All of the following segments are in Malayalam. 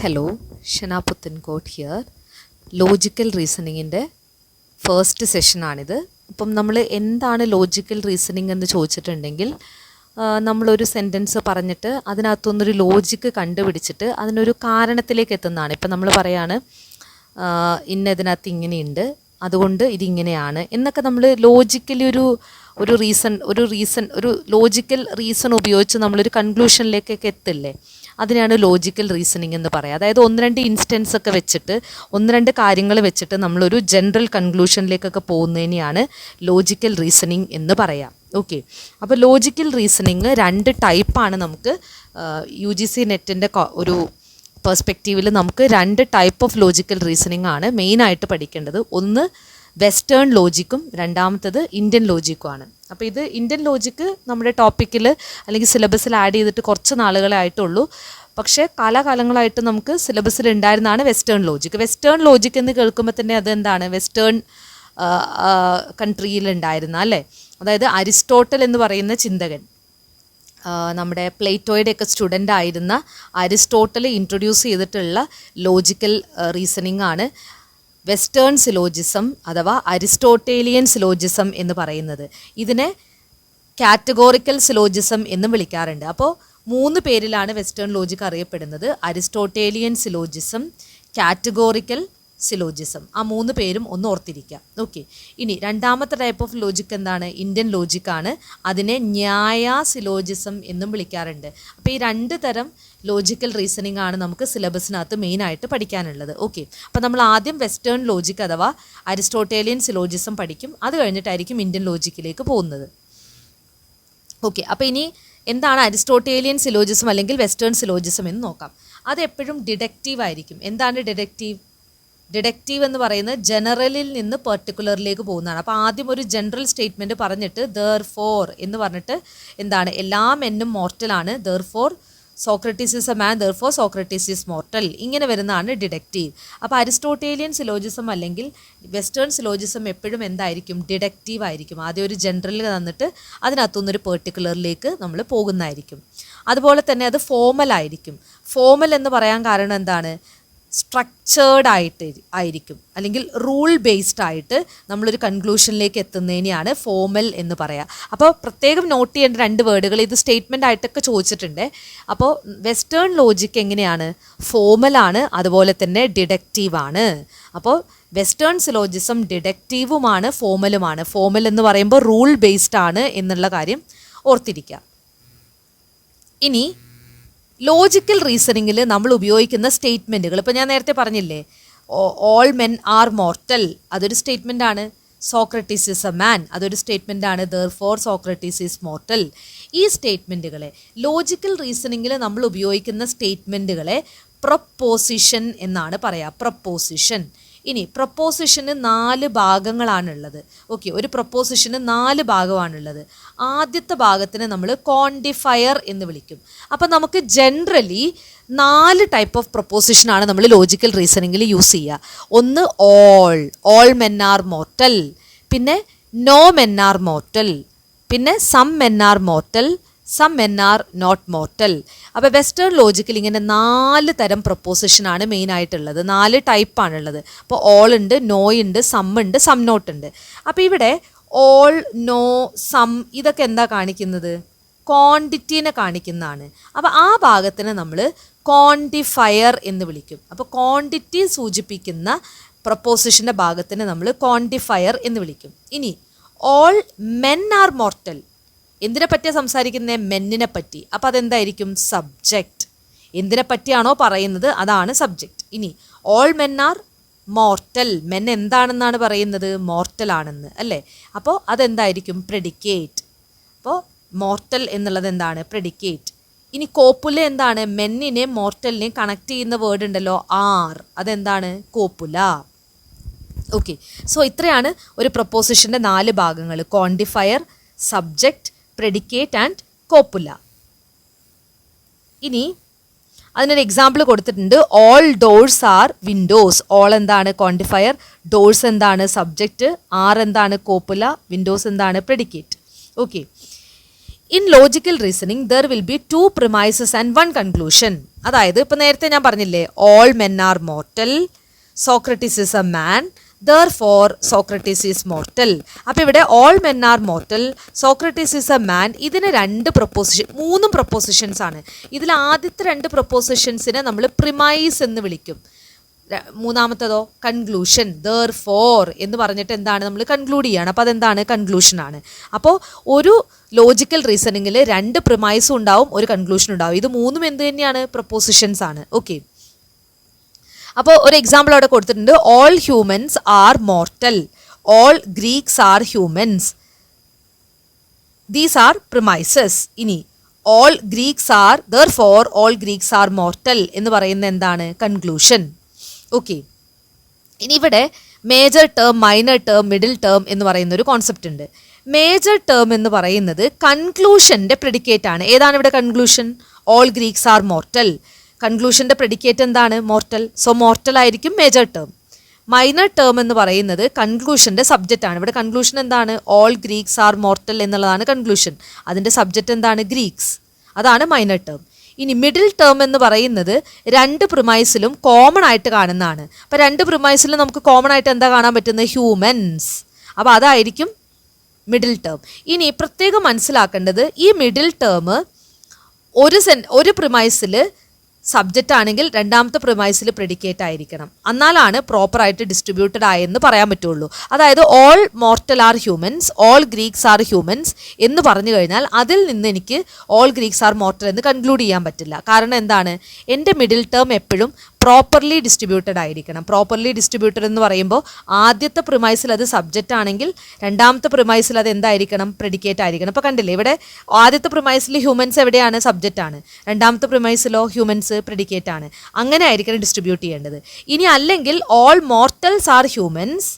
Hello, Shana Puthenkot here. Logical റീസണിങ്ങിൻ്റെ ഫസ്റ്റ് സെഷനാണിത്. അപ്പം നമ്മൾ എന്താണ് ലോജിക്കൽ റീസണിങ് എന്ന് ചോദിച്ചിട്ടുണ്ടെങ്കിൽ നമ്മളൊരു സെൻറ്റൻസ് പറഞ്ഞിട്ട് അതിനകത്തുനിന്നൊരു ലോജിക്ക് കണ്ടുപിടിച്ചിട്ട് അതിനൊരു കാരണത്തിലേക്ക് എത്തുന്നതാണ്. ഇപ്പം നമ്മൾ പറയാണ് ഇന്നതിനകത്ത് ഇങ്ങനെയുണ്ട്, അതുകൊണ്ട് ഇതിങ്ങനെയാണ് എന്നൊക്കെ നമ്മൾ ലോജിക്കലി ഒരു ലോജിക്കൽ റീസൺ ഉപയോഗിച്ച് നമ്മളൊരു കൺക്ലൂഷനിലേക്കൊക്കെ എത്തില്ലേ, അതിനാണ് ലോജിക്കൽ റീസണിങ് എന്ന് പറയുക. അതായത് ഒന്ന് രണ്ട് ഇൻസ്റ്റൻസ് ഒക്കെ വെച്ചിട്ട് ഒന്ന് രണ്ട് കാര്യങ്ങൾ വെച്ചിട്ട് നമ്മളൊരു ജനറൽ കൺക്ലൂഷനിലേക്കൊക്കെ പോകുന്നതിനെയാണ് ലോജിക്കൽ റീസണിങ് എന്ന് പറയാം. ഓക്കെ, അപ്പോൾ ലോജിക്കൽ റീസണിങ് രണ്ട് ടൈപ്പാണ്. നമുക്ക് UGC നെറ്റിൻ്റെ ഒരു പെർസ്പെക്റ്റീവിൽ നമുക്ക് രണ്ട് ടൈപ്പ് ഓഫ് ലോജിക്കൽ റീസണിങ് ആണ് മെയിനായിട്ട് പഠിക്കേണ്ടത്. ഒന്ന് വെസ്റ്റേൺ ലോജിക്കും രണ്ടാമത്തത് ഇന്ത്യൻ ലോജിക്കുമാണ്. അപ്പോൾ ഇത് ഇന്ത്യൻ ലോജിക്ക് നമ്മുടെ ടോപ്പിക്കിൽ അല്ലെങ്കിൽ സിലബസിൽ ആഡ് ചെയ്തിട്ട് കുറച്ച് നാളുകളെ ആയിട്ടുള്ളൂ. പക്ഷേ കാലാകാലങ്ങളായിട്ട് നമുക്ക് സിലബസിൽ ഉണ്ടായിരുന്നതാണ് വെസ്റ്റേൺ ലോജിക്ക്. വെസ്റ്റേൺ ലോജിക്ക് എന്ന് കേൾക്കുമ്പോൾ തന്നെ അതെന്താണ്, വെസ്റ്റേൺ കൺട്രിയിൽ ഉണ്ടായിരുന്ന അല്ലേ, അതായത് അരിസ്റ്റോട്ടൽ എന്ന് പറയുന്ന ചിന്തകൻ, നമ്മുടെ പ്ലേറ്റോയുടെയൊക്കെ സ്റ്റുഡൻ്റ് ആയിരുന്ന അരിസ്റ്റോട്ടൽ ഇൻട്രൊഡ്യൂസ് ചെയ്തിട്ടുള്ള ലോജിക്കൽ റീസണിങ് ആണ് വെസ്റ്റേൺ സിലോജിസം അഥവാ അരിസ്റ്റോട്ടേലിയൻ സിലോജിസം എന്ന് പറയുന്നത്. ഇതിനെ കാറ്റഗോറിക്കൽ സിലോജിസം എന്നും വിളിക്കാറുണ്ട്. അപ്പോൾ മൂന്ന് പേരിലാണ് വെസ്റ്റേൺ ലോജിക് അറിയപ്പെടുന്നത്: അരിസ്റ്റോട്ടേലിയൻ സിലോജിസം, കാറ്റഗോറിക്കൽ സിലോജിസം. ആ മൂന്ന് പേരും ഒന്ന് ഓർത്തിരിക്കുക. ഓക്കെ, ഇനി രണ്ടാമത്തെ ടൈപ്പ് ഓഫ് ലോജിക് എന്താണ്, ഇന്ത്യൻ ലോജിക്കാണ്. അതിനെ ന്യായ സിലോജിസം എന്നും വിളിക്കാറുണ്ട്. അപ്പോൾ ഈ രണ്ട് തരം ലോജിക്കൽ റീസണിങ് ആണ് നമുക്ക് സിലബസിനകത്ത് മെയിനായിട്ട് പഠിക്കാനുള്ളത്. ഓക്കെ, അപ്പോൾ നമ്മൾ ആദ്യം വെസ്റ്റേൺ ലോജിക് അഥവാ അരിസ്റ്റോട്ടേലിയൻ സിലോജിസം പഠിക്കും. അത് കഴിഞ്ഞിട്ടായിരിക്കും ഇന്ത്യൻ ലോജിക്കിലേക്ക് പോകുന്നത്. ഓക്കെ, അപ്പോൾ ഇനി എന്താണ് അരിസ്റ്റോട്ടേലിയൻ സിലോജിസം അല്ലെങ്കിൽ വെസ്റ്റേൺ സിലോജിസം എന്ന് നോക്കാം. അത് എപ്പോഴും ഡിഡക്റ്റീവ് ആയിരിക്കും. എന്താണ് ഡിഡക്റ്റീവ്? ഡിഡക്റ്റീവ് എന്ന് പറയുന്നത് ജനറലിൽ നിന്ന് പെർട്ടിക്കുലറിലേക്ക് പോകുന്നതാണ്. അപ്പോൾ ആദ്യം ഒരു ജനറൽ സ്റ്റേറ്റ്മെൻറ്റ് പറഞ്ഞിട്ട് ദെർഫോർ എന്ന് പറഞ്ഞിട്ട് എന്താണ്, എല്ലാ മെന്നും മോർട്ടലാണ്, therefore Socrates is a man, therefore Socrates is mortal, ഇങ്ങനെ വരുന്നതാണ് ഡിഡക്റ്റീവ്. അപ്പോൾ അരിസ്റ്റോട്ടേലിയൻ സിലോജിസം അല്ലെങ്കിൽ വെസ്റ്റേൺ സിലോജിസം എപ്പോഴും എന്തായിരിക്കും, ഡിഡക്റ്റീവ് ആയിരിക്കും. ആദ്യം ഒരു ജനറൽ തന്നിട്ട് അതിനകത്തുനിന്നൊരു പെർട്ടിക്കുലറിലേക്ക് നമ്മൾ പോകുന്നതായിരിക്കും. അതുപോലെ തന്നെ അത് ഫോമൽ ആയിരിക്കും. ഫോമൽ എന്ന് പറയാൻ കാരണം എന്താണ്, സ്ട്രക്ചേർഡ് ആയിരിക്കും അല്ലെങ്കിൽ റൂൾ ബേസ്ഡ് ആയിട്ട് നമ്മളൊരു കൺക്ലൂഷനിലേക്ക് എത്തുന്നതിനെയാണ് ഫോമൽ എന്ന് പറയുക. അപ്പോൾ പ്രത്യേകം നോട്ട് ചെയ്യേണ്ട രണ്ട് വേർഡുകൾ, ഇത് സ്റ്റേറ്റ്മെൻ്റ് ആയിട്ടൊക്കെ ചോദിച്ചിട്ടുണ്ട്. അപ്പോൾ വെസ്റ്റേൺ ലോജിക്ക് എങ്ങനെയാണ്, ഫോമലാണ്, അതുപോലെ തന്നെ ഡിഡക്റ്റീവാണ്. അപ്പോൾ വെസ്റ്റേൺ സിലോജിസം ഡിഡക്റ്റീവുമാണ് ഫോമലുമാണ്. ഫോമൽ എന്ന് പറയുമ്പോൾ റൂൾ ബേസ്ഡ് ആണ് എന്നുള്ള കാര്യം ഓർത്തിരിക്കുക. ഇനി ലോജിക്കൽ റീസണിങ്ങിൽ നമ്മൾ ഉപയോഗിക്കുന്ന സ്റ്റേറ്റ്മെൻറ്റുകൾ, ഇപ്പോൾ ഞാൻ നേരത്തെ പറഞ്ഞില്ലേ, ഓൾ മെൻ ആർ മോർട്ടൽ, അതൊരു സ്റ്റേറ്റ്മെൻ്റ് ആണ്. സോക്രട്ടീസ് ഈസ് എ മാൻ, അതൊരു സ്റ്റേറ്റ്മെൻ്റ് ആണ്. Therefore Socrates is mortal. ഈ സ്റ്റേറ്റ്മെൻറ്റുകളെ ലോജിക്കൽ റീസണിങ്ങിൽ നമ്മൾ ഉപയോഗിക്കുന്ന സ്റ്റേറ്റ്മെൻറ്റുകളെ പ്രൊപ്പോസിഷൻ എന്നാണ് പറയുക. പ്രൊപ്പോസിഷൻ. ഇനി പ്രൊപ്പോസിഷന് 4 ഭാഗങ്ങളാണുള്ളത്. ഓക്കെ, ഒരു പ്രൊപ്പോസിഷന് 4 ഭാഗമാണുള്ളത്. ആദ്യത്തെ ഭാഗത്തിന് നമ്മൾ ക്വാണ്ടിഫയർ എന്ന് വിളിക്കും. അപ്പം നമുക്ക് ജനറലി 4 ടൈപ്പ് ഓഫ് പ്രൊപ്പോസിഷനാണ് നമ്മൾ ലോജിക്കൽ റീസണിങ്ങിൽ യൂസ് ചെയ്യുക. ഒന്ന് ഓൾ മെൻ ആർ മോർട്ടൽ, പിന്നെ നോ മെൻ ആർ മോർട്ടൽ, പിന്നെ some men are mortal, some men are not mortal. അപ്പോൾ വെസ്റ്റേൺ ലോജിക്കിൽ ഇങ്ങനെ 4 തരം പ്രൊപ്പോസിഷനാണ് മെയിനായിട്ടുള്ളത്. 4 ടൈപ്പാണുള്ളത്. അപ്പോൾ ഓൾ ഉണ്ട്, നോ ഉണ്ട്, സം ഉണ്ട്, സം നോട്ട് ഉണ്ട്. അപ്പോൾ ഇവിടെ ഓൾ, നോ, സം ഇതൊക്കെ എന്താ കാണിക്കുന്നത്, ക്വാണ്ടിറ്റീനെ കാണിക്കുന്നതാണ്. അപ്പോൾ ആ ഭാഗത്തിന് നമ്മൾ ക്വാണ്ടിഫയർ എന്ന് വിളിക്കും. അപ്പോൾ ക്വാണ്ടിറ്റി സൂചിപ്പിക്കുന്ന പ്രൊപ്പോസിഷൻ്റെ ഭാഗത്തിന് നമ്മൾ ക്വാണ്ടിഫയർ എന്ന് വിളിക്കും. ഇനി ഓൾ മെൻ ആർ മോർട്ടൽ, എന്തിനെ പറ്റിയാണ് സംസാരിക്കുന്നത്, മെന്നിനെ പറ്റി. അപ്പോൾ അതെന്തായിരിക്കും, സബ്ജക്റ്റ്. എന്തിനെ പറ്റിയാണോ പറയുന്നത് അതാണ് സബ്ജക്റ്റ്. ഇനി all men are mortal, men എന്താണെന്നാണ് പറയുന്നത്, മോർട്ടൽ ആണെന്ന് അല്ലേ. അപ്പോൾ അതെന്തായിരിക്കും, പ്രെഡിക്കേറ്റ്. അപ്പോൾ മോർട്ടൽ എന്നുള്ളത് എന്താണ്, പ്രെഡിക്കേറ്റ്. ഇനി കോപ്പുല എന്താണ്, മെന്നിനെ മോർട്ടലിനെ കണക്ട് ചെയ്യുന്ന വേർഡ് ഉണ്ടല്ലോ, ആർ, അതെന്താണ്, കോപ്പുല. ഓക്കെ, സോ ഇത്രയാണ് ഒരു പ്രൊപ്പോസിഷൻ്റെ 4 ഭാഗങ്ങൾ: quantifier, subject, predicate and copula. ഇനി അതിനൊരു എക്സാമ്പിൾ കൊടുത്തിട്ടുണ്ട്. All doors are windows. All എന്താണ്, ക്വാണ്ടിഫയർ, ഡോഴ്സ് എന്താണ്, സബ്ജക്റ്റ്, ആർ എന്താണ്, കോപ്പുല, വിൻഡോസ് എന്താണ്, predicate. Okay, in logical reasoning there will be 2 premises and 1 conclusion. അതായത് ഇപ്പം നേരത്തെ ഞാൻ പറഞ്ഞില്ലേ, all men are mortal, Socrates is a man, therefore Socrates is mortal. അപ്പോൾ ഇവിടെ all men are mortal, Socrates is a മാൻ, ഇതിന് 3 പ്രൊപ്പോസിഷൻസ് ആണ്. ഇതിൽ ആദ്യത്തെ 2 പ്രൊപ്പോസിഷൻസിനെ നമ്മൾ പ്രിമൈസ് എന്ന് വിളിക്കും. മൂന്നാമത്തതോ കൺക്ലൂഷൻ. therefore എന്ന് പറഞ്ഞിട്ട് എന്താണ്, നമ്മൾ കൺക്ലൂഡ് ചെയ്യാണ്. അപ്പോൾ അതെന്താണ്, കൺക്ലൂഷൻ ആണ്. അപ്പോൾ ഒരു ലോജിക്കൽ റീസണിങ്ങിൽ 2 പ്രിമൈസും ഉണ്ടാവും, ഒരു കൺക്ലൂഷൻ ഉണ്ടാവും. ഇത് 3 എന്ത് തന്നെയാണ്, പ്രൊപ്പോസിഷൻസ് ആണ്. ഓക്കെ, അപ്പോൾ ഒരു എക്സാമ്പിൾ അവിടെ കൊടുത്തിട്ടുണ്ട്. All humans are mortal, all Greeks are humans, these are premises. ഇനി all Greeks are therefore all Greeks are mortal എന്ന് പറയുന്ന എന്താണ്, കൺക്ലൂഷൻ. ഓക്കെ, ഇനി ഇവിടെ major term, minor term, middle term എന്ന് പറയുന്ന ഒരു കോൺസെപ്റ്റ് ഉണ്ട്. മേജർ ടേം എന്ന് പറയുന്നത് കൺക്ലൂഷൻ്റെ പ്രെഡിക്കേറ്റ് ആണ്. ഏതാണ് ഇവിടെ conclusion? All Greeks are mortal. കൺക്ലൂഷൻ്റെ പ്രെഡിക്കേറ്റ് എന്താണ്, മോർട്ടൽ. സോ മോർട്ടൽ ആയിരിക്കും മേജർ ടേം. മൈനർ ടേം എന്ന് പറയുന്നത് കൺക്ലൂഷൻ്റെ സബ്ജക്റ്റ് ആണ്. ഇവിടെ കൺക്ലൂഷൻ എന്താണ്, ഓൾ ഗ്രീക്സ് ആർ മോർട്ടൽ എന്നുള്ളതാണ് കൺക്ലൂഷൻ. അതിൻ്റെ സബ്ജക്റ്റ് എന്താണ്, ഗ്രീക്സ്. അതാണ് മൈനർ ടേം. ഇനി മിഡിൽ ടേം എന്ന് പറയുന്നത് 2 പ്രിമൈസിലും കോമൺ ആയിട്ട് കാണുന്നതാണ്. അപ്പോൾ 2 പ്രിമൈസിലും നമുക്ക് കോമൺ ആയിട്ട് എന്താ കാണാൻ പറ്റുന്നത്, ഹ്യൂമൻസ്. അപ്പോൾ അതായിരിക്കും മിഡിൽ ടേം. ഇനി പ്രത്യേകം മനസ്സിലാക്കേണ്ടത്, ഈ മിഡിൽ ടേം ഒരു പ്രിമൈസിൽ സബ്ജക്റ്റ് ആണെങ്കിൽ രണ്ടാമത്തെ പ്രിമൈസിൽ പ്രെഡിക്കേറ്റ് ആയിരിക്കണം. എന്നാലാണ് പ്രോപ്പറായിട്ട് ഡിസ്ട്രിബ്യൂട്ടഡ് ആയെന്ന് പറയാൻ പറ്റുള്ളൂ. അതായത് all mortal are humans, all Greeks are humans എന്ന് പറഞ്ഞു കഴിഞ്ഞാൽ അതിൽ നിന്ന് എനിക്ക് ഓൾ ഗ്രീക്സ് ആർ മോർട്ടൽ എന്ന് കൺക്ലൂഡ് ചെയ്യാൻ പറ്റില്ല. കാരണം എന്താണ്, എൻ്റെ മിഡിൽ ടേം എപ്പോഴും പ്രോപ്പർലി ഡിസ്ട്രിബ്യൂട്ടഡ് ആയിരിക്കണം. പ്രോപ്പർലി ഡിസ്ട്രിബ്യൂട്ടഡ് എന്ന് പറയുമ്പോൾ ആദ്യത്തെ പ്രിമൈസിൽ അത് സബ്ജക്റ്റ് ആണെങ്കിൽ രണ്ടാമത്തെ പ്രിമൈസിൽ അത് എന്തായിരിക്കണം, പ്രെഡിക്കേറ്റ് ആയിരിക്കണം. അപ്പോൾ കണ്ടില്ലേ, ഇവിടെ ആദ്യത്തെ പ്രിമൈസിൽ ഹ്യൂമൻസ് എവിടെയാണ്, സബ്ജക്റ്റ് ആണ്. രണ്ടാമത്തെ പ്രിമൈസിലോ ഹ്യൂമൻസ് പ്രെഡിക്കേറ്റ് ആണ്. അങ്ങനെ ആയിരിക്കണം ഡിസ്ട്രിബ്യൂട്ട് ചെയ്യേണ്ടത്. ഇനി അല്ലെങ്കിൽ all mortals are humans,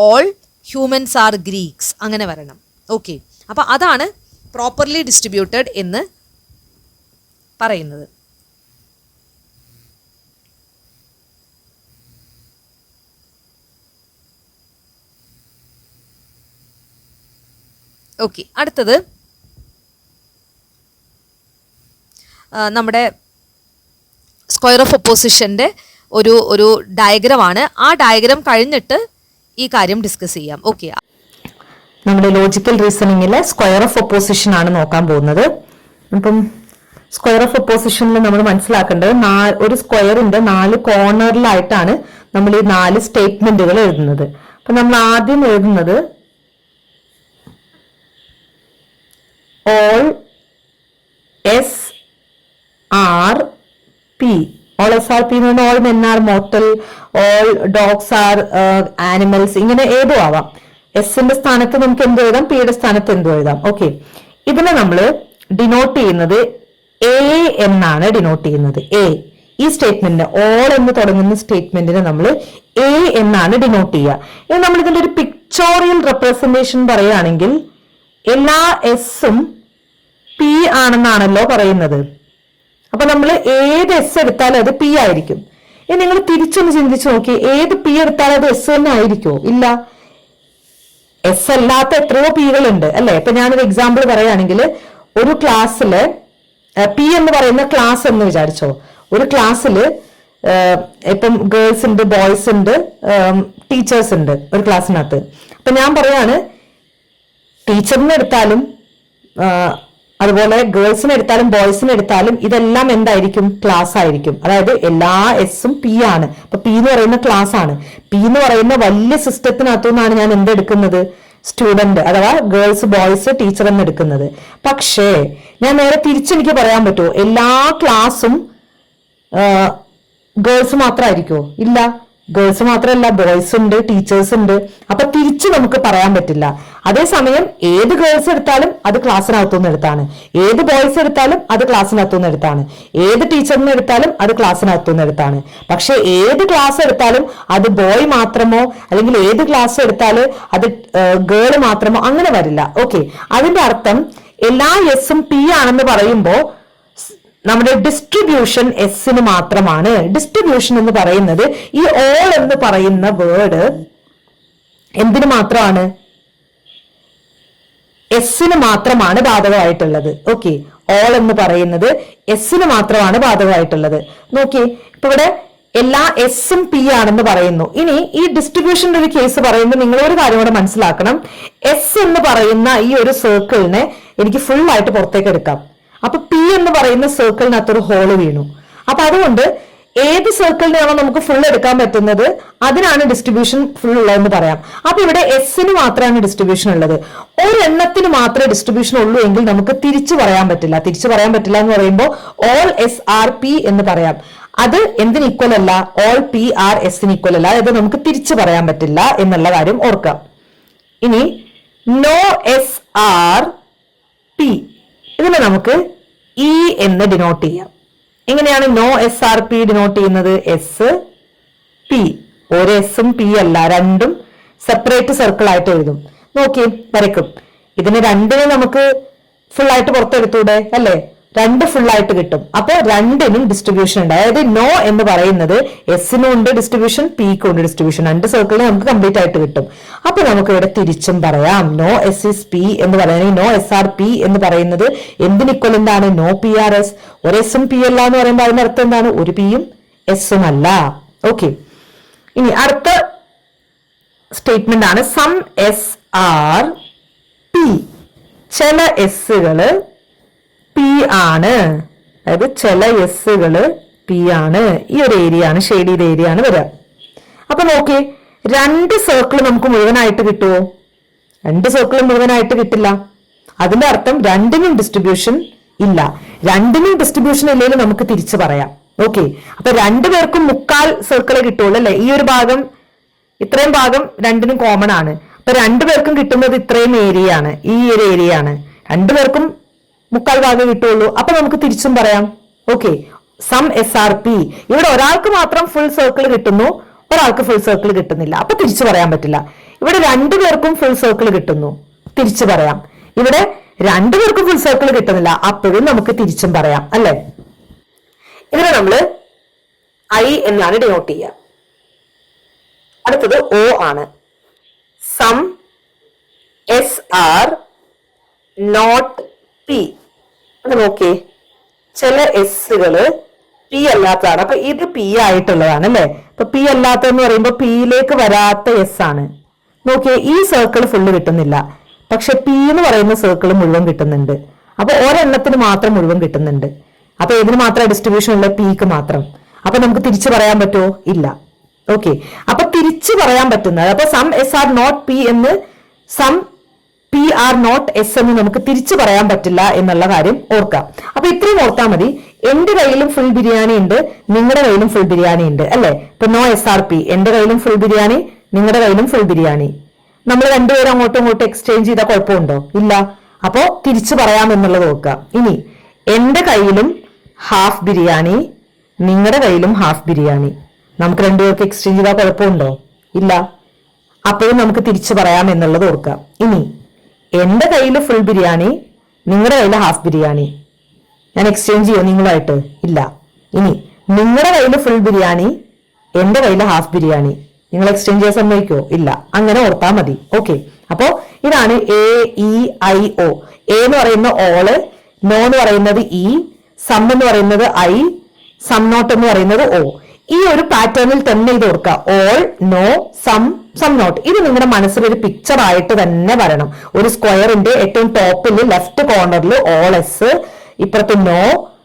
all humans R Greeks, അങ്ങനെ വരണം. ഓക്കെ, അപ്പോൾ അതാണ് പ്രോപ്പർലി ഡിസ്ട്രിബ്യൂട്ടഡ് എന്ന് പറയുന്നത്. ഓക്കെ, അടുത്തത് നമ്മുടെ സ്ക്വയർ ഓഫ് ഒപ്പോസിഷൻ്റെ ഒരു ഡയഗ്രമാണ്. ആ ഡയഗ്രാം കഴിഞ്ഞിട്ട് ഈ കാര്യം ഡിസ്കസ് ചെയ്യാം. ഓക്കെ, നമ്മുടെ ലോജിക്കൽ റീസണിങ്ങിലെ സ്ക്വയർ ഓഫ് ഒപ്പോസിഷൻ ആണ് നോക്കാൻ പോകുന്നത്. അപ്പം സ്ക്വയർ ഓഫ് ഒപ്പോസിഷനിൽ നമ്മൾ മനസ്സിലാക്കേണ്ടത്, ഒരു സ്ക്വയറിന്റെ 4 കോർണറിലായിട്ടാണ് നമ്മൾ ഈ 4 സ്റ്റേറ്റ്മെന്റുകൾ എഴുതുന്നത്. അപ്പൊ നമ്മൾ ആദ്യം എഴുതുന്നത് all S R P. all S R P എന്ന് പറഞ്ഞാൽ all men are mortal, all dogs are animals, ഇങ്ങനെ ഏതോ ആവാം. എസിന്റെ സ്ഥാനത്ത് നമുക്ക് എന്ത് എഴുതാം, പിയുടെ സ്ഥാനത്ത് എന്ത് എഴുതാം. ഓക്കെ, ഇതിനെ നമ്മൾ ഡിനോട്ട് ചെയ്യുന്നത് എ എന്നാണ് ഡിനോട്ട് ചെയ്യുന്നത്. എ, ഈ സ്റ്റേറ്റ്മെന്റിന് ഓൾ എന്ന് തുടങ്ങുന്ന സ്റ്റേറ്റ്മെന്റിനെ നമ്മൾ എ എന്നാണ് ഡിനോട്ട് ചെയ്യുക. ഇനി നമ്മൾ ഇതിന്റെ ഒരു പിക്ചോറിയൽ റെപ്രസെന്റേഷൻ പറയുകയാണെങ്കിൽ എല്ലാ എസും പി ആണെന്നാണല്ലോ പറയുന്നത്. അപ്പൊ നമ്മൾ ഏത് എസ് എടുത്താലും അത് പി ആയിരിക്കും. ഇനി നിങ്ങൾ തിരിച്ചൊന്ന് ചിന്തിച്ചു നോക്കി, ഏത് പി എടുത്താലും അത് എസ് തന്നെ ആയിരിക്കുമോ? ഇല്ല, എസ് അല്ലാത്ത എത്രയോ പികളുണ്ട് അല്ലെ. ഇപ്പൊ ഞാനൊരു എക്സാമ്പിൾ പറയുകയാണെങ്കിൽ, ഒരു ക്ലാസ്സില് പി എന്ന് പറയുന്ന ക്ലാസ് എന്ന് വിചാരിച്ചോ. ഒരു ക്ലാസ്സില് ഇപ്പം ഗേൾസ് ഉണ്ട്, ബോയ്സ് ഉണ്ട്, ടീച്ചേഴ്സ് ഉണ്ട് ഒരു ക്ലാസ്സിനകത്ത്. അപ്പൊ ഞാൻ പറയാണ്, ടീച്ചറിനെ എടുത്താലും അതുപോലെ ഗേൾസിനെ എടുത്താലും ബോയ്സിനെ എടുത്താലും ഇതെല്ലാം എന്തായിരിക്കും, ക്ലാസ് ആയിരിക്കും. അതായത് എല്ലാ എസും പി ആണ്. അപ്പൊ പി എന്ന് പറയുന്ന ക്ലാസ് ആണ്. പി എന്ന് പറയുന്ന വലിയ സിസ്റ്റത്തിനകത്തുനിന്നാണ് ഞാൻ എന്തെടുക്കുന്നത്, സ്റ്റുഡന്റ് അഥവാ ഗേൾസ്, ബോയ്സ്, ടീച്ചർ എന്ന് എടുക്കുന്നത്. പക്ഷേ ഞാൻ നേരെ തിരിച്ചെനിക്ക് പറയാൻ പറ്റുമോ, എല്ലാ ക്ലാസ്സും ഗേൾസ് മാത്രമായിരിക്കുമോ? ഇല്ല, ഗേൾസ് മാത്രമല്ല, ബോയ്സ് ഉണ്ട്, ടീച്ചേഴ്സ് ഉണ്ട്. അപ്പൊ തിരിച്ചു നമുക്ക് പറയാൻ പറ്റില്ല. അതേസമയം ഏത് ഗേൾസ് എടുത്താലും അത് ക്ലാസ്സിനകത്തുനിന്ന് എടുത്താണ്, ഏത് ബോയ്സ് എടുത്താലും അത് ക്ലാസ്സിനകത്തുനിന്ന് എടുത്താണ്, ഏത് ടീച്ചറിനെ എടുത്താലും അത് ക്ലാസ്സിനകത്തുനിന്ന് എടുത്താണ്. പക്ഷെ ഏത് ക്ലാസ് എടുത്താലും അത് ബോയ് മാത്രമോ അല്ലെങ്കിൽ ഏത് ക്ലാസ് എടുത്താലും അത് ഗേൾ മാത്രമോ അങ്ങനെ വരില്ല. ഓക്കെ, അതിന്റെ അർത്ഥം എല്ലാ എസും പി ആണെന്ന് പറയുമ്പോൾ നമ്മുടെ ഡിസ്ട്രിബ്യൂഷൻ എസിന് മാത്രമാണ്. ഡിസ്ട്രിബ്യൂഷൻ എന്ന് പറയുന്നത് ഈ ഓൾ എന്ന് പറയുന്ന വേർഡ് എന്തിനു മാത്രമാണ്, എസിന് മാത്രമാണ് ബാധകമായിട്ടുള്ളത്. ഓക്കെ, ഓൾ എന്ന് പറയുന്നത് എസിന് മാത്രമാണ് ബാധകമായിട്ടുള്ളത്. നോക്കിയേ, ഇപ്പൊ ഇവിടെ എല്ലാ എസും പി ആണെന്ന് പറയുന്നു. ഇനി ഈ ഡിസ്ട്രിബ്യൂഷന്റെ ഒരു കേസ് പറയുമ്പോൾ നിങ്ങൾ ഒരു കാര്യം കൂടെ മനസ്സിലാക്കണം. എസ് എന്ന് പറയുന്ന ഈ ഒരു സർക്കിളിനെ എനിക്ക് ഫുൾ ആയിട്ട് പുറത്തേക്ക് എടുക്കാം. അപ്പൊ പി എന്ന് പറയുന്ന സർക്കിളിനകത്തൊരു ഹോള് വീണു. അപ്പൊ അതുകൊണ്ട് ഏത് സർക്കിളിനെയാണോ നമുക്ക് ഫുൾ എടുക്കാൻ പറ്റുന്നത് അതിനാണ് ഡിസ്ട്രിബ്യൂഷൻ ഫുൾ ഉള്ളതെന്ന് പറയാം. അപ്പൊ ഇവിടെ എസിന് മാത്രമാണ് ഡിസ്ട്രിബ്യൂഷൻ ഉള്ളത്. ഒരെണ്ണത്തിന് മാത്രമേ ഡിസ്ട്രിബ്യൂഷൻ ഉള്ളൂ എങ്കിൽ നമുക്ക് തിരിച്ചു പറയാൻ പറ്റില്ല. തിരിച്ചു പറയാൻ പറ്റില്ല എന്ന് പറയുമ്പോൾ ഓൾ എസ് ആർ പി എന്ന് പറയാം. അത് എന്തിന് ഈക്വൽ അല്ല? ഓൾ പി ആർ എസിന് ഈക്വൽ അല്ല. അത് നമുക്ക് തിരിച്ചു പറയാൻ പറ്റില്ല എന്നുള്ള കാര്യം ഓർക്കാം. ഇനി നോ എസ് ആർ പി, ഇതിനെ നമുക്ക് ഇ എന്ന് ഡിനോട്ട് ചെയ്യാം. എങ്ങനെയാണ് no S are P denote ചെയ്യുന്നത്? എസ് പി, ഒരു എസും പി അല്ല, രണ്ടും സെപ്പറേറ്റ് സർക്കിൾ ആയിട്ട് എഴുതും. നോക്കി വരയ്ക്കും. ഇതിന് രണ്ടിനെ നമുക്ക് ഫുൾ ആയിട്ട് പുറത്തെടുത്തൂടെ അല്ലേ? രണ്ട് ഫുൾ ആയിട്ട് കിട്ടും. അപ്പൊ രണ്ടിനും ഡിസ്ട്രിബ്യൂഷൻ ഉണ്ട്. അതായത് നോ എന്ന് പറയുന്നത് എസിനും ഉണ്ട് ഡിസ്ട്രിബ്യൂഷൻ, പിക്കും ഉണ്ട് ഡിസ്ട്രിബ്യൂഷൻ. രണ്ട് സർക്കിളിന് നമുക്ക് കംപ്ലീറ്റ് ആയിട്ട് കിട്ടും. അപ്പൊ നമുക്ക് ഇവിടെ തിരിച്ചും പറയാം. നോ എസ് ഇസ് പി എന്ന് പറയുന്നത്, നോ എസ് ആർ പി എന്ന് പറയുന്നത് എന്തിന് ഇക്വലന്റ് ആണ്? No P are S. ഒരു എസും പി അല്ല എന്ന് പറയുമ്പോൾ അതിന്റെ അർത്ഥം എന്താണ്? ഒരു പിയും എസും അല്ല. ഓക്കെ, ഇനി അടുത്ത സ്റ്റേറ്റ്മെന്റ് ആണ് സം എസ് ആർ പി. ചില എസ്സുകള് പി ആണ്, അതായത് ചില എസ്സുകള് പി ആണ്. ഈ ഒരു ഏരിയ ആണ്, ഷെയ്ഡ് ചെയ്ത ഏരിയ ആണ് വരിക. അപ്പൊ നോക്കി, രണ്ട് സർക്കിൾ നമുക്ക് മുഴുവനായിട്ട് കിട്ടുമോ? രണ്ട് സർക്കിൾ മുഴുവനായിട്ട് കിട്ടില്ല. അതിന്റെ അർത്ഥം രണ്ടിനും ഡിസ്ട്രിബ്യൂഷൻ ഇല്ല. രണ്ടിനും ഡിസ്ട്രിബ്യൂഷൻ ഇല്ലെങ്കിൽ നമുക്ക് തിരിച്ചു പറയാം. ഓക്കെ, അപ്പൊ രണ്ടുപേർക്കും മുക്കാൽ സർക്കിളെ കിട്ടുള്ളൂ അല്ലെ? ഈ ഒരു ഭാഗം, ഇത്രയും ഭാഗം രണ്ടിനും കോമൺ ആണ്. അപ്പൊ രണ്ടുപേർക്കും കിട്ടുന്നത് ഇത്രയും ഏരിയ ആണ്, ഈ ഒരു ഏരിയ ആണ്. രണ്ടുപേർക്കും മുക്കാൽ ഭാഗം കിട്ടുള്ളൂ. അപ്പൊ നമുക്ക് തിരിച്ചും പറയാം. Okay, some S are P. ഇവിടെ ഒരാൾക്ക് മാത്രം ഫുൾ സർക്കിൾ കിട്ടുന്നു, ഒരാൾക്ക് ഫുൾ സർക്കിൾ കിട്ടുന്നില്ല. അപ്പൊ തിരിച്ചു പറയാൻ പറ്റില്ല. ഇവിടെ രണ്ടുപേർക്കും ഫുൾ സർക്കിൾ കിട്ടുന്നു, തിരിച്ചു പറയാം. ഇവിടെ രണ്ടുപേർക്കും ഫുൾ സർക്കിൾ കിട്ടുന്നില്ല, അപ്പോഴും നമുക്ക് തിരിച്ചും പറയാം അല്ലെ? ഇതിനെ നമ്മള് ഐ എന്നാണ് ഡിനോട്ട് ചെയ്യുക. അടുത്തത് ഒ ആണ്. Some S are not P. അത് നോക്കിയേ, ചില എസ്സുകള് പി അല്ലാത്തതാണ്. അപ്പൊ ഇത് പി ആയിട്ടുള്ളതാണ് അല്ലെ? അപ്പൊ പി അല്ലാത്തതെന്ന് പറയുമ്പോൾ പിയിലേക്ക് വരാത്ത എസ് ആണ്. നോക്കിയേ, ഈ സർക്കിൾ ഫുള്ള് കിട്ടുന്നില്ല, പക്ഷെ പി എന്ന് പറയുന്ന സർക്കിൾ മുഴുവൻ കിട്ടുന്നുണ്ട്. അപ്പൊ ഒരെണ്ണത്തിന് മാത്രം മുഴുവൻ കിട്ടുന്നുണ്ട്. അപ്പൊ ഇതിന് മാത്രം ഡിസ്ട്രിബ്യൂഷൻ ഉള്ള പിക്ക് മാത്രം. അപ്പൊ നമുക്ക് തിരിച്ചു പറയാൻ പറ്റുമോ? ഇല്ല. ഓക്കെ, അപ്പൊ തിരിച്ചു പറയാൻ പറ്റുന്നത്, അപ്പൊ some S are not P എന്ന്, some P are not S എന്ന് നമുക്ക് തിരിച്ചു പറയാൻ പറ്റില്ല എന്നുള്ള കാര്യം ഓർക്കാം. അപ്പൊ ഇത്രയും ഓർത്താൽ മതി. എന്റെ കയ്യിലും ഫുൾ ബിരിയാണി ഉണ്ട്, നിങ്ങളുടെ കയ്യിലും ഫുൾ ബിരിയാണി ഉണ്ട് അല്ലെ? ഇപ്പൊ നോ എസ് ആർ പി, എന്റെ കയ്യിലും ഫുൾ ബിരിയാണി, നിങ്ങളുടെ കയ്യിലും ഫുൾ ബിരിയാണി. നമ്മൾ രണ്ടുപേരും അങ്ങോട്ടും ഇങ്ങോട്ടും എക്സ്ചേഞ്ച് ചെയ്താൽ കുഴപ്പമുണ്ടോ? ഇല്ല. അപ്പോ തിരിച്ചു പറയാം എന്നുള്ളത് നോക്കാം. ഇനി എന്റെ കയ്യിലും ഹാഫ് ബിരിയാണി, നിങ്ങളുടെ കയ്യിലും ഹാഫ് ബിരിയാണി. നമുക്ക് രണ്ടുപേർക്ക് എക്സ്ചേഞ്ച് ചെയ്താൽ കുഴപ്പമുണ്ടോ? ഇല്ല. അപ്പോഴും നമുക്ക് തിരിച്ചു പറയാം എന്നുള്ളത് ഓർക്കാം. ഇനി എന്റെ കയ്യിൽ ഫുൾ ബിരിയാണി, നിങ്ങളുടെ കയ്യിൽ ഹാഫ് ബിരിയാണി, ഞാൻ എക്സ്ചേഞ്ച് ചെയ്യോ നിങ്ങളുമായിട്ട്? ഇല്ല. ഇനി നിങ്ങളുടെ കയ്യിൽ ഫുൾ ബിരിയാണി, എന്റെ കയ്യിൽ ഹാഫ് ബിരിയാണി, നിങ്ങൾ എക്സ്ചേഞ്ച് ചെയ്യാൻ സമ്മതിക്കോ? ഇല്ല. അങ്ങനെ ഓർത്താൽ മതി. ഓക്കെ, അപ്പോ ഇതാണ് A E I O. A എന്ന് പറയുന്ന ഓള്, നോ എന്ന് പറയുന്നത് ഇ, സം എന്ന് പറയുന്നത് ഐ, സം നോട്ട് എന്ന് പറയുന്നത് ഒ. ഈ ഒരു പാറ്റേണിൽ തന്നെ ഇത് ഓർക്കുക. All, no, some, some not. ഇത് നിങ്ങളുടെ മനസ്സിൽ ഒരു പിക്ചർ ആയിട്ട് തന്നെ വരണം. ഒരു സ്ക്വയറിന്റെ ഏറ്റവും ടോപ്പിൽ ലെഫ്റ്റ് കോർണറിൽ ഓൾ എസ്, ഇപ്പുറത്ത് നോ,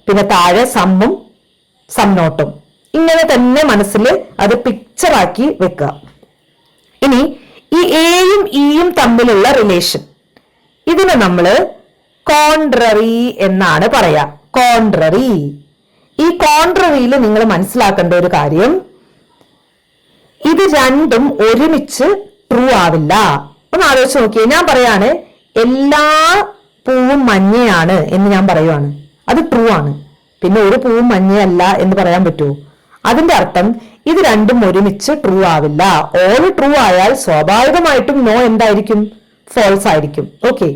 പിന്നെ താഴെ സമ്മും സം നോട്ടും. ഇങ്ങനെ തന്നെ മനസ്സിൽ അത് പിക്ചർ ആക്കി വെക്കുക. ഇനി ഈ എയും ഇയും തമ്മിലുള്ള റിലേഷൻ, ഇതിനെ നമ്മള് കോൺട്രറി എന്നാണ് പറയാ. കോൺട്രറി. ഈ കോൺട്രറിയിൽ നിങ്ങൾ മനസ്സിലാക്കേണ്ട ഒരു കാര്യം, ഇത് രണ്ടും ഒരുമിച്ച് ട്രൂ ആവില്ല. ഒന്ന് ആലോചിച്ച് നോക്കിയേ. ഞാൻ പറയാണ് എല്ലാ പൂവും മഞ്ഞയാണ് എന്ന് ഞാൻ പറയുവാണ്, അത് ട്രൂ ആണ്. പിന്നെ ഒരു പൂവും മഞ്ഞയല്ല എന്ന് പറയാൻ പറ്റുമോ? അതിന്റെ അർത്ഥം ഇത് രണ്ടും ഒരുമിച്ച് ട്രൂ ആവില്ല. ഓൾ ട്രൂ ആയാൽ സ്വാഭാവികമായിട്ടും നോ എന്തായിരിക്കും? ഫോൾസ് ആയിരിക്കും. ഓക്കെ,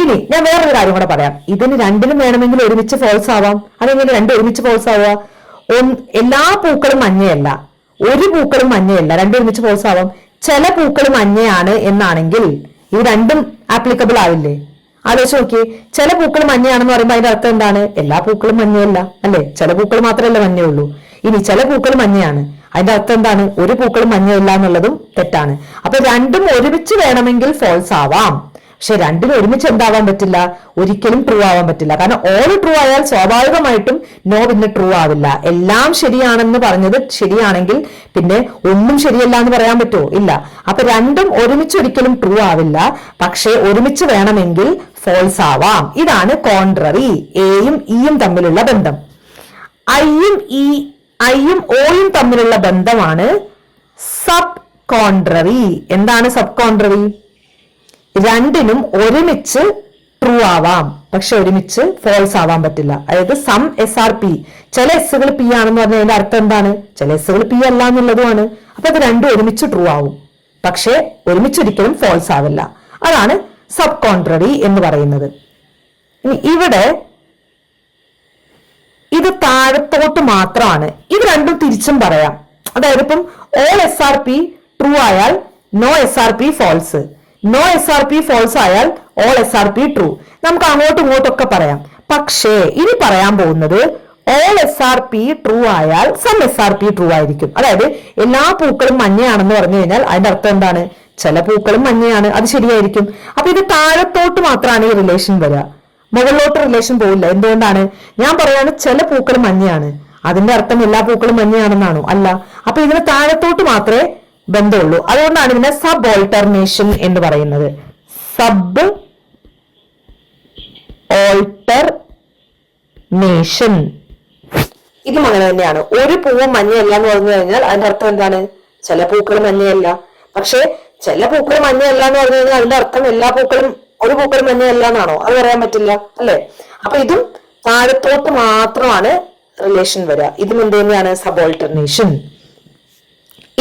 ഇനി ഞാൻ വേറൊരു കാര്യം കൂടെ പറയാം. ഇതിന് രണ്ടിനും വേണമെങ്കിൽ ഒരുമിച്ച് ഫോൾസ് ആവാം. അതെങ്ങനെ രണ്ടും ഒരുമിച്ച് ഫോൾസ് ആവുക? എല്ലാ പൂക്കളും മഞ്ഞയല്ല, ഒരു പൂക്കളും മഞ്ഞയല്ല, രണ്ടും ഒരുമിച്ച് ഫോൾസ് ആവാം. ചില പൂക്കൾ മഞ്ഞയാണ് എന്നാണെങ്കിൽ ഇത് രണ്ടും ആപ്ലിക്കബിൾ ആവില്ലേ? ആലോചിച്ച് നോക്കിയേ, ചില പൂക്കൾ മഞ്ഞയാണെന്ന് പറയുമ്പോൾ അതിന്റെ അർത്ഥം എന്താണ്? എല്ലാ പൂക്കളും മഞ്ഞയല്ല അല്ലെ, ചില പൂക്കൾ മാത്രമല്ല മഞ്ഞയുള്ളൂ. ഇനി ചില പൂക്കൾ മഞ്ഞയാണ്, അതിന്റെ അർത്ഥം എന്താണ്? ഒരു പൂക്കളും മഞ്ഞയില്ല എന്നുള്ളതും തെറ്റാണ്. അപ്പൊ രണ്ടും ഒരുമിച്ച് വേണമെങ്കിൽ ഫോൾസ് ആവാം. പക്ഷെ രണ്ടിനും ഒരുമിച്ച് എന്താവാൻ പറ്റില്ല? ഒരിക്കലും ട്രൂ ആവാൻ പറ്റില്ല. കാരണം ഓൾ ട്രൂ ആയാൽ സ്വാഭാവികമായിട്ടും നോ പിന്നെ ട്രൂ ആവില്ല. എല്ലാം ശരിയാണെന്ന് പറഞ്ഞത് ശരിയാണെങ്കിൽ പിന്നെ ഒന്നും ശരിയല്ല എന്ന് പറയാൻ പറ്റുമോ? ഇല്ല. അപ്പൊ രണ്ടും ഒരുമിച്ച് ഒരിക്കലും ട്രൂ ആവില്ല. പക്ഷെ ഒരുമിച്ച് വേണമെങ്കിൽ ഫോൾസ് ആവാം. ഇതാണ് കോൺട്രറി. എയും ഇയും തമ്മിലുള്ള ബന്ധം. ഐയും ഓയും തമ്മിലുള്ള ബന്ധമാണ് സബ് കോൺട്രറി. എന്താണ് സബ് കോൺട്രറി? രണ്ടിനും ഒരുമിച്ച് ട്രൂ ആവാം, പക്ഷെ ഒരുമിച്ച് ഫോൾസ് ആവാൻ പറ്റില്ല. അതായത് സം എസ് ആർ പി, ചില എസ്സുകൾ പി ആണെന്ന് പറഞ്ഞാൽ അതിന്റെ അർത്ഥം എന്താണ്? ചില എസ്സുകൾ പി അല്ല എന്നുള്ളതുമാണ്. അപ്പൊ അത് രണ്ടും ഒരുമിച്ച് ട്രൂ ആവും, പക്ഷെ ഒരുമിച്ചൊരിക്കലും ഫോൾസ് ആവില്ല. അതാണ് സബ് കോൺട്രറി എന്ന് പറയുന്നത്. ഇനി ഇവിടെ ഇത് താഴത്തോട്ട് മാത്രമാണ്. ഇത് രണ്ടും തിരിച്ചും പറയാം. അതായത് ഇപ്പം all S are P true ആയാൽ no S are P false, no S are P false ആയാൽ all S are P true. നമുക്ക് അങ്ങോട്ടും ഇങ്ങോട്ടൊക്കെ പറയാം. പക്ഷേ ഇനി പറയാൻ പോകുന്നത് all S are P true ആയാൽ some S are P true ആയിരിക്കും. അതായത് എല്ലാ പൂക്കളും മഞ്ഞയാണെന്ന് പറഞ്ഞു കഴിഞ്ഞാൽ അതിന്റെ അർത്ഥം എന്താണ്? ചില പൂക്കളും മഞ്ഞയാണ്, അത് ശരിയായിരിക്കും. അപ്പൊ ഇത് താഴത്തോട്ട് മാത്രമാണ് ഈ റിലേഷൻ വരിക, മുകളിലോട്ട് റിലേഷൻ പോവില്ല. എന്തുകൊണ്ടാണ്? ഞാൻ പറയാണ് ചില പൂക്കൾ മഞ്ഞയാണ്, അതിന്റെ അർത്ഥം എല്ലാ പൂക്കളും മഞ്ഞയാണെന്നാണോ? അല്ല. അപ്പൊ ഇതിന് താഴത്തോട്ട് മാത്രമേ ബന്ധമുള്ളൂ. അതുകൊണ്ടാണ് ഇതിനെ സബ് ഓൾട്ടർനേഷൻ എന്ന് പറയുന്നത്. Sub alternation. ഇതും അങ്ങനെ തന്നെയാണ്. ഒരു പൂവ് മഞ്ഞയല്ല എന്ന് പറഞ്ഞു കഴിഞ്ഞാൽ അതിന്റെ അർത്ഥം എന്താണ്? ചില പൂക്കൾ മഞ്ഞയല്ല. പക്ഷെ ചില പൂക്കൾ മഞ്ഞയല്ല എന്ന് പറഞ്ഞു കഴിഞ്ഞാൽ അതിന്റെ അർത്ഥം എല്ലാ പൂക്കളും ഒരു പൂക്കളും മഞ്ഞയല്ല എന്നാണോ? അത് പറയാൻ പറ്റില്ല അല്ലെ. അപ്പൊ ഇതും താഴത്തോട്ട് മാത്രമാണ് റിലേഷൻ വരിക. ഇതും എന്ത് തന്നെയാണ്? Sub alternation.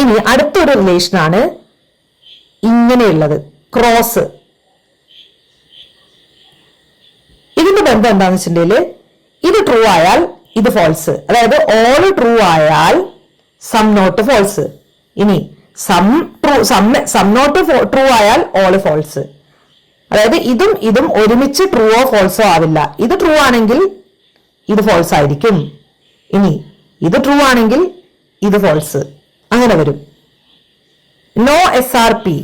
ഇനി അടുത്തൊരു റിലേഷനാണ് ഇങ്ങനെയുള്ളത്, ക്രോസ്. ഇതിന്റെ ബന്ധം എന്താന്ന് വെച്ചിട്ടുണ്ടെങ്കിൽ ഇത് ട്രൂ ആയാൽ ഇത് ഫോൾസ്. അതായത് ഓൾ ട്രൂ ആയാൽ സം നോട്ട് ഫോൾസ്. ഇനി സം നോട്ട് ട്രൂ ആയാൽ ഓൾ ഫോൾസ്. അതായത് ഇതും ഒരുമിച്ച് ട്രൂവോ ഫോൾസോ ആവില്ല. ഇത് ട്രൂ ആണെങ്കിൽ ഇത് ഫോൾസ് ആയിരിക്കും. ഇനി ഇത് ട്രൂ ആണെങ്കിൽ ഇത് ഫോൾസ്, അങ്ങനെ വരും. നോ എസ് ആർ പി,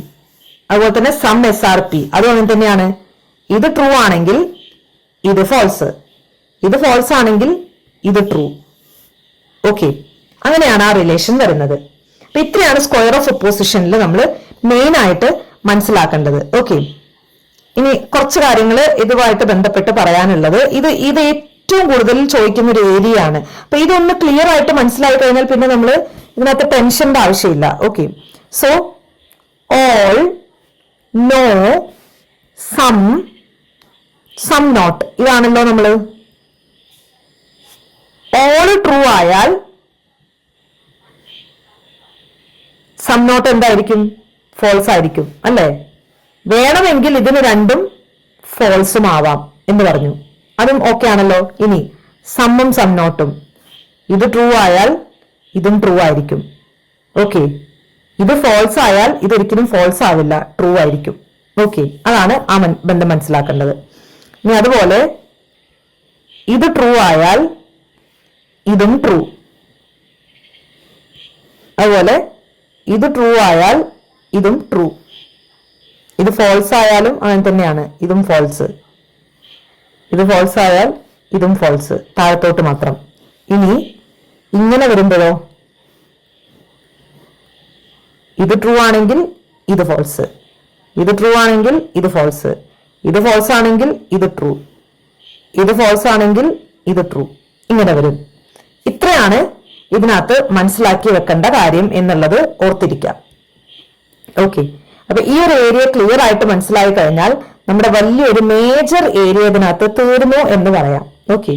അതുപോലെ തന്നെ സം എസ് ആർ പി, അതും അങ്ങനെ തന്നെയാണ്. ഇത് ട്രൂ ആണെങ്കിൽ ഇത് ഫോൾസ്, ഇത് ഫോൾസ് ആണെങ്കിൽ ഇത് ട്രൂ. ഓക്കെ, അങ്ങനെയാണ് ആ റിലേഷൻ വരുന്നത്. അപ്പൊ ഇത്രയാണ് സ്ക്വയർ ഓഫ് ഒപ്പോസിഷനിൽ നമ്മൾ മെയിൻ ആയിട്ട് മനസ്സിലാക്കേണ്ടത്. ഓക്കെ, ഇനി കുറച്ച് കാര്യങ്ങൾ ഇതുമായിട്ട് ബന്ധപ്പെട്ട് പറയാനുള്ളത്. ഇത് ഏറ്റവും കൂടുതൽ ചോദിക്കുന്ന ഒരു ഏരിയ ആണ്. അപ്പൊ ഇതൊന്ന് ക്ലിയർ ആയിട്ട് മനസ്സിലായി കഴിഞ്ഞാൽ പിന്നെ നമ്മൾ ഇതിനകത്ത് ടെൻഷന്റെ ആവശ്യമില്ല. Okay, so all, no, some not, ഇതാണല്ലോ നമ്മള്. ഓൾ ട്രൂ ആയാൽ സം നോട്ട് എന്തായിരിക്കും? ഫോൾസ് ആയിരിക്കും അല്ലേ. വേണമെങ്കിൽ ഇതിന് രണ്ടും ഫോൾസും ആവാം എന്ന് പറഞ്ഞു, അതും ഓക്കെ ആണല്ലോ. ഇനി സമ്മും സം നോട്ടും, ഇത് ട്രൂ ആയാൽ ഇതും ട്രൂ ആയിരിക്കും. ഓക്കെ, ഇത് ഫോൾസ് ആയാൽ ഇതൊരിക്കലും ഫോൾസ് ആവില്ല, ട്രൂ ആയിരിക്കും. ഓക്കെ, അതാണ് ആ ബന്ധം മനസ്സിലാക്കേണ്ടത്. ഇനി അതുപോലെ ഇത് ട്രൂ ആയാൽ ഇതും ട്രൂ, അതുപോലെ ഇത് ട്രൂ ആയാൽ ഇതും ട്രൂ. ഇത് ഫോൾസ് ആയാലും അങ്ങനെ തന്നെയാണ്, ഇതും ഫോൾസ്. ഇത് ഫോൾസ് ആയാൽ ഇതും ഫോൾസ്, താഴത്തോട്ട് മാത്രം. ഇനി ഇങ്ങനെ വരുമ്പോഴോ ഇത് ട്രൂ ആണെങ്കിൽ ഇത് ഫോൾസ്, ഇത് ട്രൂ ആണെങ്കിൽ ഇത് ഫോൾസ്, ഇത് ഫോൾസ് ആണെങ്കിൽ ഇത് ട്രൂ, ഇത് ഫോൾസ് ആണെങ്കിൽ ഇത് ട്രൂ, ഇങ്ങനെ വരും. ഇത്രയാണ് ഇതിനകത്ത് മനസ്സിലാക്കി വെക്കേണ്ട കാര്യം എന്നുള്ളത് ഓർത്തിരിക്കാം. ഓക്കെ, അപ്പൊ ഈ ഒരു ഏരിയ ക്ലിയർ ആയിട്ട് മനസ്സിലായി കഴിഞ്ഞാൽ നമ്മുടെ വലിയൊരു മേജർ ഏരിയ ഇതിനകത്ത് തീർന്നു എന്ന് പറയാം. ഓക്കെ.